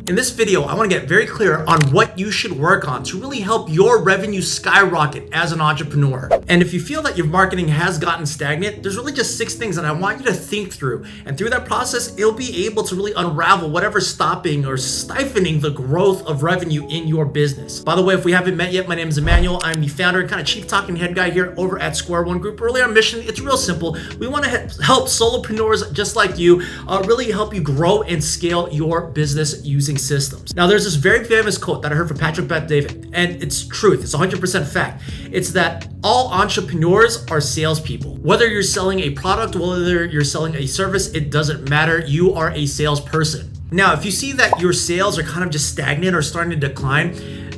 In this video, I want to get very clear on what you should work on to really help your revenue skyrocket as an entrepreneur. And if you feel that your marketing has gotten stagnant, there's really just 6 things that I want you to think through. And through that process, you'll be able to really unravel whatever's stopping or stifling the growth of revenue in your business. By the way, if we haven't met yet, my name is Emmanuel. I'm the founder and kind of chief talking head guy here over at Square One Group. Really, our mission, it's real simple. We want to help solopreneurs just like you, really help you grow and scale your business using systems. Now, there's this very famous quote that I heard from Patrick Bet-David, and it's truth. It's 100% fact. It's that all entrepreneurs are salespeople. Whether you're selling a product, whether you're selling a service, it doesn't matter. You are a salesperson. Now, if you see that your sales are kind of just stagnant or starting to decline,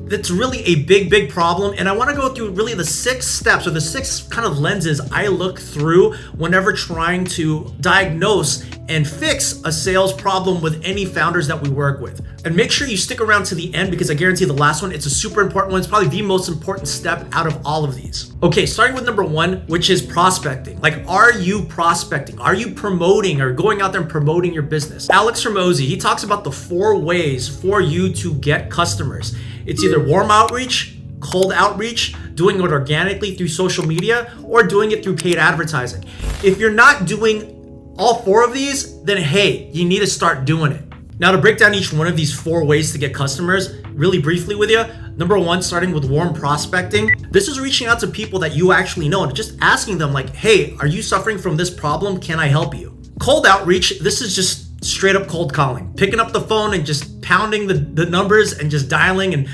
that's really a big problem. And I want to go through really the 6 steps or the 6 kind of lenses I look through whenever trying to diagnose and fix a sales problem with any founders that we work with. And make sure you stick around to the end because I guarantee the last one, it's a super important one. It's probably the most important step out of all of these. Okay, starting with number 1, which is prospecting. Like, are you prospecting? Are you promoting or going out there and promoting your business? Alex Hormozi, he talks about the 4 ways for you to get customers. It's either warm outreach, cold outreach, doing it organically through social media, or doing it through paid advertising. If you're not doing all 4 of these, then hey, you need to start doing it. Now, to break down each one of these 4 ways to get customers really briefly with you, number 1, starting with warm prospecting. This is reaching out to people that you actually know and just asking them like, hey, are you suffering from this problem? Can I help you? Cold outreach, this is just straight up cold calling, picking up the phone and just pounding the numbers and just dialing and,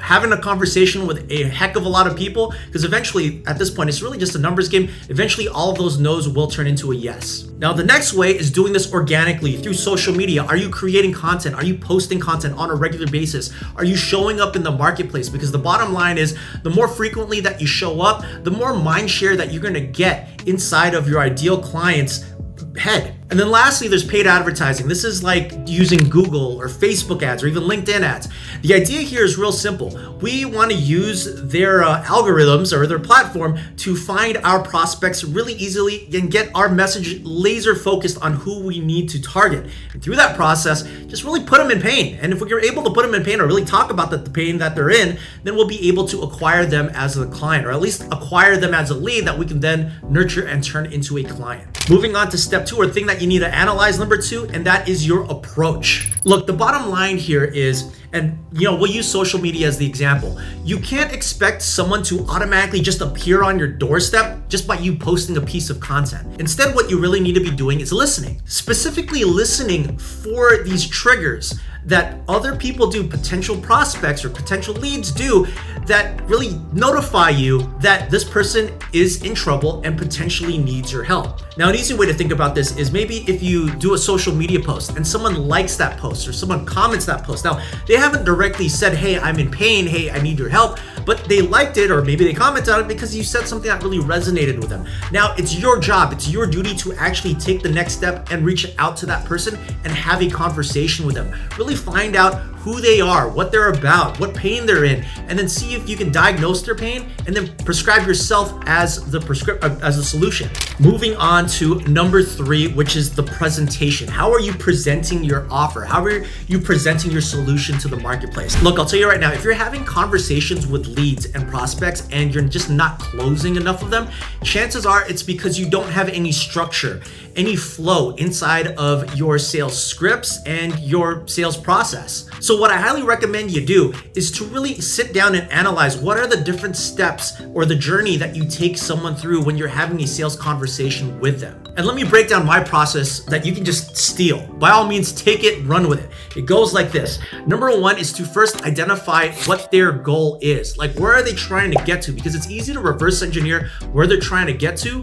having a conversation with a heck of a lot of people, because eventually at this point, it's really just a numbers game. Eventually all of those no's will turn into a yes. Now, the next way is doing this organically through social media. Are you creating content? Are you posting content on a regular basis? Are you showing up in the marketplace? Because the bottom line is the more frequently that you show up, the more mind share that you're going to get inside of your ideal client's head. And then lastly, there's paid advertising. This is like using Google or Facebook ads or even LinkedIn ads. The idea here is real simple. We want to use their algorithms or their platform to find our prospects really easily and get our message laser focused on who we need to target. And through that process, just really put them in pain. And if we're able to put them in pain or really talk about the pain that they're in, then we'll be able to acquire them as a client, or at least acquire them as a lead that we can then nurture and turn into a client. Moving on to step 2, or thing that you need to analyze, number 2, and that is your approach. Look, the bottom line here is, and we'll use social media as the example. You can't expect someone to automatically just appear on your doorstep just by you posting a piece of content. Instead, what you really need to be doing is listening. Specifically listening for these triggers that other people do, potential prospects or potential leads do, that really notify you that this person is in trouble and potentially needs your help. Now, an easy way to think about this is maybe if you do a social media post and someone likes that post or someone comments that post. Now, they haven't directly said, hey, I'm in pain, hey, I need your help, but they liked it or maybe they commented on it because you said something that really resonated with them. Now, it's your job, it's your duty to actually take the next step and reach out to that person and have a conversation with them. Really find out who they are, what they're about, what pain they're in, and then see if you can diagnose their pain and then prescribe yourself as the solution. Moving on to number 3, which is the presentation. How are you presenting your offer? How are you presenting your solution to the marketplace? Look, I'll tell you right now, if you're having conversations with leads and prospects and you're just not closing enough of them, chances are it's because you don't have any structure, any flow inside of your sales scripts and your sales process. So what I highly recommend you do is to really sit down and analyze what are the different steps or the journey that you take someone through when you're having a sales conversation with them. And let me break down my process that you can just steal. By all means, take it, run with it. It goes like this. Number 1 is to first identify what their goal is. Like, where are they trying to get to? Because it's easy to reverse engineer where they're trying to get to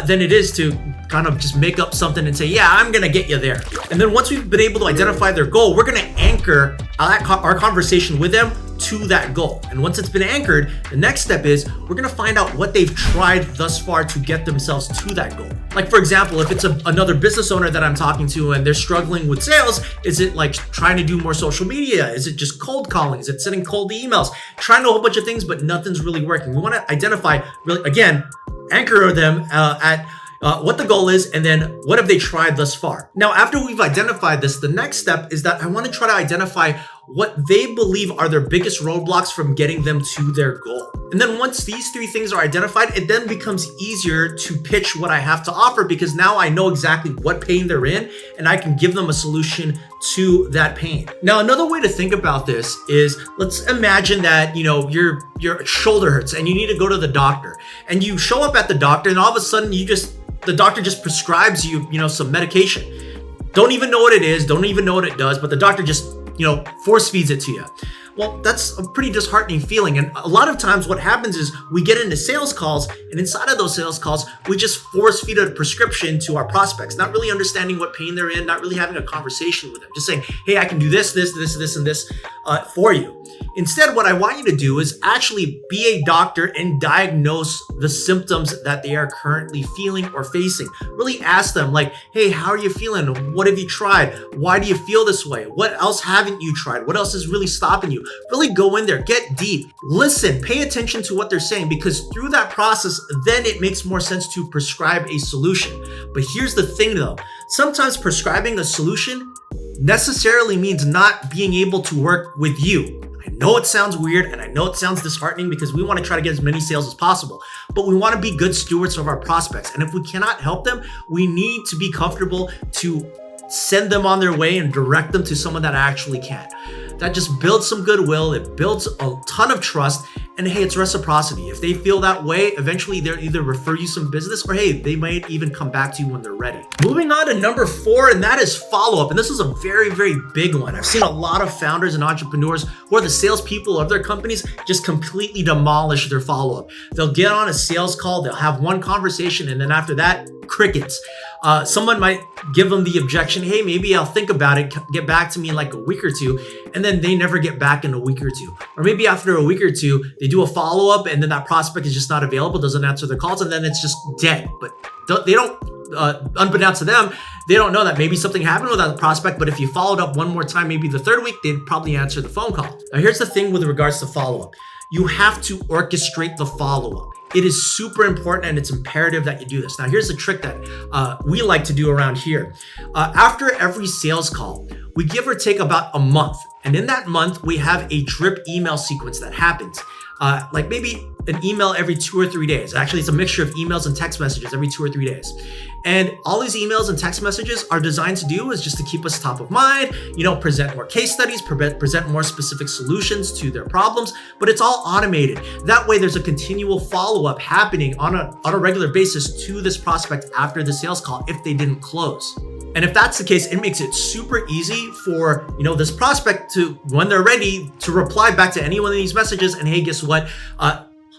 than it is to kind of just make up something and say, yeah, I'm gonna get you there. And then once we've been able to identify their goal, we're gonna anchor our conversation with them to that goal. And once it's been anchored, the next step is we're gonna find out what they've tried thus far to get themselves to that goal. Like, for example, if it's another business owner that I'm talking to and they're struggling with sales, is it like trying to do more social media? Is it just cold calling? Is it sending cold emails? Trying a whole bunch of things, but nothing's really working. We wanna identify, really, again, anchor them at what the goal is, and then what have they tried thus far. Now, after we've identified this, the next step is that I want to try to identify what they believe are their biggest roadblocks from getting them to their goal. And then once these three things are identified, it then becomes easier to pitch what I have to offer, because now I know exactly what pain they're in and I can give them a solution to that pain. Now, another way to think about this is, let's imagine that, your shoulder hurts and you need to go to the doctor, and you show up at the doctor and all of a sudden the doctor just prescribes you, some medication. Don't even know what it is, don't even know what it does, but the doctor just force feeds it to you. Well, that's a pretty disheartening feeling. And a lot of times what happens is we get into sales calls, and inside of those sales calls, we just force feed a prescription to our prospects, not really understanding what pain they're in, not really having a conversation with them, just saying, hey, I can do this, and this for you. Instead, what I want you to do is actually be a doctor and diagnose the symptoms that they are currently feeling or facing. Really ask them like, hey, how are you feeling? What have you tried? Why do you feel this way? What else haven't you tried? What else is really stopping you? Really go in there, get deep, listen, pay attention to what they're saying, because through that process, then it makes more sense to prescribe a solution. But here's the thing though, sometimes prescribing a solution necessarily means not being able to work with you. I know it sounds weird and I know it sounds disheartening, because we want to try to get as many sales as possible, but we want to be good stewards of our prospects. And if we cannot help them, we need to be comfortable to send them on their way and direct them to someone that actually can. That just builds some goodwill. It builds a ton of trust. And hey, it's reciprocity. If they feel that way, eventually they'll either refer you some business, or hey, they might even come back to you when they're ready. Moving on to number 4, and that is follow-up. And this is a very, very big one. I've seen a lot of founders and entrepreneurs who are the salespeople of their companies just completely demolish their follow-up. They'll get on a sales call, they'll have one conversation, and then after that, crickets. Someone might give them the objection, hey, maybe I'll think about it, get back to me in like a week or two, and then they never get back in a week or two. Or maybe after a week or two, they do a follow-up and then that prospect is just not available, doesn't answer their calls, and then it's just dead. But they don't, unbeknownst to them, they don't know that maybe something happened with that prospect, but if you followed up one more time, maybe the third week, they'd probably answer the phone call. Now, here's the thing with regards to follow-up. You have to orchestrate the follow-up. It is super important and it's imperative that you do this. Now, here's the trick that we like to do around here. After every sales call, we give or take about a month. And in that month, we have a drip email sequence that happens. Like maybe an email every 2 or 3 days. Actually, it's a mixture of emails and text messages every 2 or 3 days. And all these emails and text messages are designed to do is just to keep us top of mind, present more case studies, present more specific solutions to their problems, but it's all automated. That way there's a continual follow-up happening on a regular basis to this prospect after the sales call if they didn't close. And if that's the case, it makes it super easy for, this prospect to, when they're ready, to reply back to any one of these messages and, hey, guess what?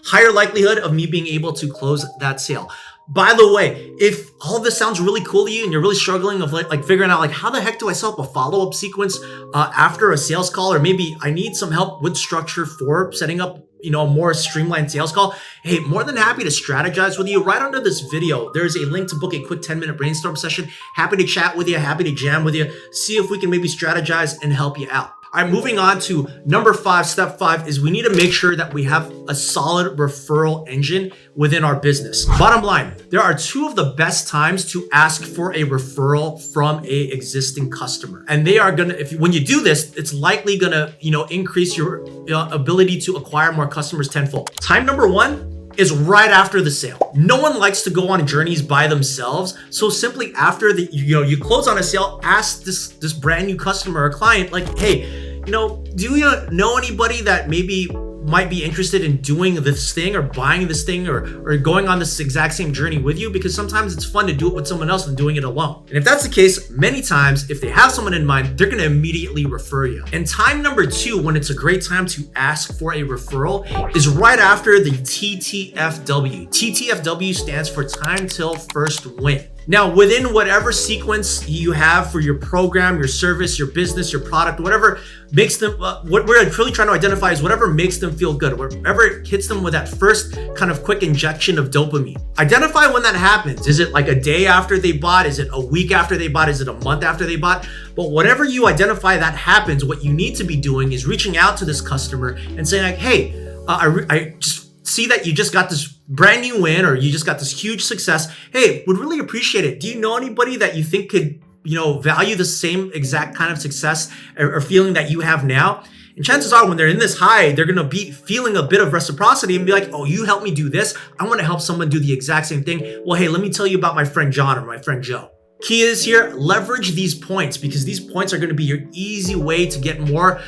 Higher likelihood of me being able to close that sale. By the way, if all of this sounds really cool to you and you're really struggling of like figuring out like, how the heck do I set up a follow-up sequence after a sales call, or maybe I need some help with structure for setting up a more streamlined sales call, hey, more than happy to strategize with you. Right under this video, there's a link to book a quick 10-minute brainstorm session. Happy to chat with you, happy to jam with you, see if we can maybe strategize and help you out. All right, moving on to number 5, step 5 is we need to make sure that we have a solid referral engine within our business. Bottom line, there are 2 of the best times to ask for a referral from a existing customer. And they are gonna, when you do this, it's likely gonna, increase your ability to acquire more customers tenfold. Time number 1 is right after the sale. No one likes to go on journeys by themselves. So simply after you close on a sale, ask this brand new customer or client, like, hey, do you know anybody that maybe might be interested in doing this thing or buying this thing or going on this exact same journey with you? Because sometimes it's fun to do it with someone else than doing it alone. And if that's the case, many times, if they have someone in mind, they're gonna immediately refer you. And time number 2, when it's a great time to ask for a referral, is right after the TTFW. TTFW stands for time till first win. Now, within whatever sequence you have for your program, your service, your business, your product, whatever makes them, what we're really trying to identify is whatever makes them feel good, whatever hits them with that first kind of quick injection of dopamine. Identify when that happens. Is it like a day after they bought? Is it a week after they bought? Is it a month after they bought? But whatever you identify that happens, what you need to be doing is reaching out to this customer and saying like, hey, I just see that you just got this brand new win or you just got this huge success, hey, would really appreciate it. Do you know anybody that you think could, value the same exact kind of success or feeling that you have now? And chances are when they're in this high, they're going to be feeling a bit of reciprocity and be like, oh, you helped me do this. I want to help someone do the exact same thing. Well, hey, let me tell you about my friend John or my friend Joe. Key is here, leverage these points because these points are going to be your easy way to get more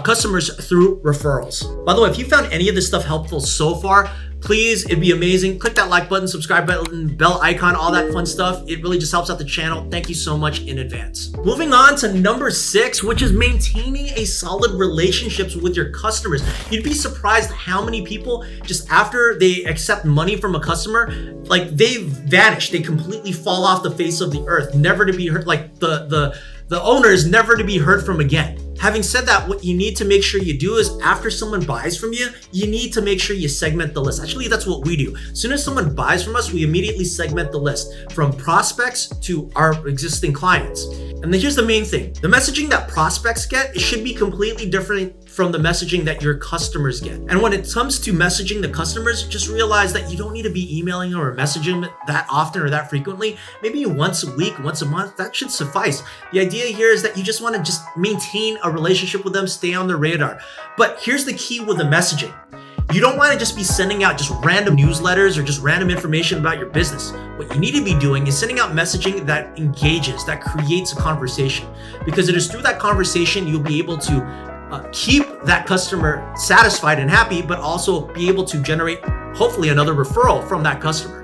customers through referrals. By the way, if you found any of this stuff helpful so far, please, it'd be amazing. Click that like button, subscribe button, bell icon, all that fun stuff. It really just helps out the channel. Thank you so much in advance. Moving on to number 6, which is maintaining a solid relationships with your customers. You'd be surprised how many people just after they accept money from a customer, like they vanish. They completely fall off the face of the earth, never to be heard. Like the owner is never to be heard from again. Having said that, what you need to make sure you do is after someone buys from you, you need to make sure you segment the list. Actually, that's what we do. As soon as someone buys from us, we immediately segment the list from prospects to our existing clients. And then here's the main thing. The messaging that prospects get, it should be completely different from the messaging that your customers get. And when it comes to messaging the customers, just realize that you don't need to be emailing or messaging them that often or that frequently. Maybe once a week, once a month, that should suffice. The idea here is that you just want to just maintain a relationship with them, stay on their radar. But here's the key with the messaging. You don't want to just be sending out just random newsletters or just random information about your business. What you need to be doing is sending out messaging that engages, that creates a conversation. Because it is through that conversation you'll be able to keep that customer satisfied and happy, but also be able to generate hopefully another referral from that customer.